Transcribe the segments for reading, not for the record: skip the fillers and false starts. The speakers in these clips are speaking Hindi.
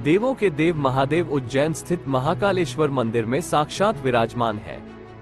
देवों के देव महादेव उज्जैन स्थित महाकालेश्वर मंदिर में साक्षात विराजमान है।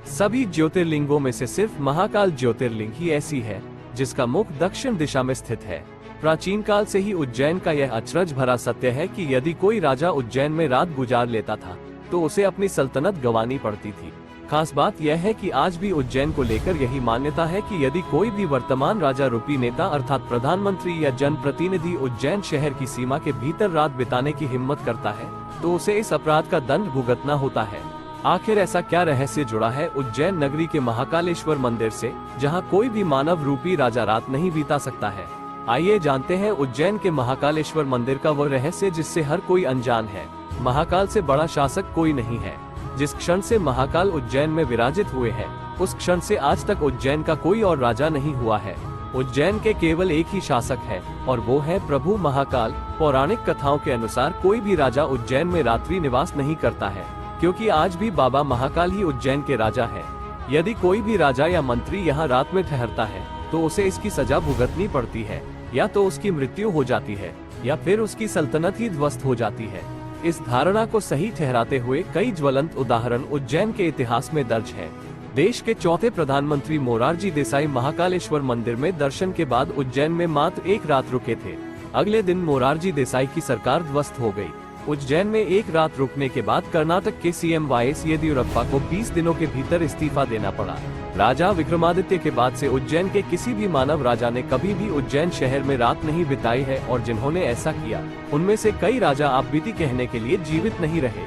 सभी ज्योतिर्लिंगों में से सिर्फ महाकाल ज्योतिर्लिंग ही ऐसी है जिसका मुख दक्षिण दिशा में स्थित है। प्राचीन काल से ही उज्जैन का यह अचरज भरा सत्य है कि यदि कोई राजा उज्जैन में रात गुजार लेता था तो उसे अपनी सल्तनत गंवानी पड़ती थी। खास बात यह है कि आज भी उज्जैन को लेकर यही मान्यता है कि यदि कोई भी वर्तमान राजा रूपी नेता अर्थात प्रधानमंत्री या जनप्रतिनिधि उज्जैन शहर की सीमा के भीतर रात बिताने की हिम्मत करता है तो उसे इस अपराध का दंड भुगतना होता है। आखिर ऐसा क्या रहस्य जुड़ा है उज्जैन नगरी के महाकालेश्वर मंदिर से, जहां कोई भी मानव रूपी राजा रात नहीं बिता सकता है? आइए जानते हैं उज्जैन के महाकालेश्वर मंदिर का वो रहस्य जिससे हर कोई अनजान है। महाकाल से बड़ा शासक कोई नहीं है। जिस क्षण से महाकाल उज्जैन में विराजित हुए हैं, उस क्षण से आज तक उज्जैन का कोई और राजा नहीं हुआ है। उज्जैन के केवल एक ही शासक है और वो है प्रभु महाकाल। पौराणिक कथाओं के अनुसार कोई भी राजा उज्जैन में रात्रि निवास नहीं करता है, क्योंकि आज भी बाबा महाकाल ही उज्जैन के राजा है। यदि कोई भी राजा या मंत्री यहाँ रात में ठहरता है तो उसे इसकी सजा भुगतनी पड़ती है, या तो उसकी मृत्यु हो जाती है या फिर उसकी सल्तनत ही ध्वस्त हो जाती है। इस धारणा को सही ठहराते हुए कई ज्वलंत उदाहरण उज्जैन के इतिहास में दर्ज है। देश के चौथे प्रधानमंत्री मोरारजी देसाई महाकालेश्वर मंदिर में दर्शन के बाद उज्जैन में मात्र एक रात रुके थे। अगले दिन मोरारजी देसाई की सरकार ध्वस्त हो गई। उज्जैन में एक रात रुकने के बाद कर्नाटक के सीएम वाईएस येदियुरप्पा को 20 दिनों के भीतर इस्तीफा देना पड़ा। राजा विक्रमादित्य के बाद से उज्जैन के किसी भी मानव राजा ने कभी भी उज्जैन शहर में रात नहीं बिताई है, और जिन्होंने ऐसा किया उनमें से कई राजा आप बीती कहने के लिए जीवित नहीं रहे।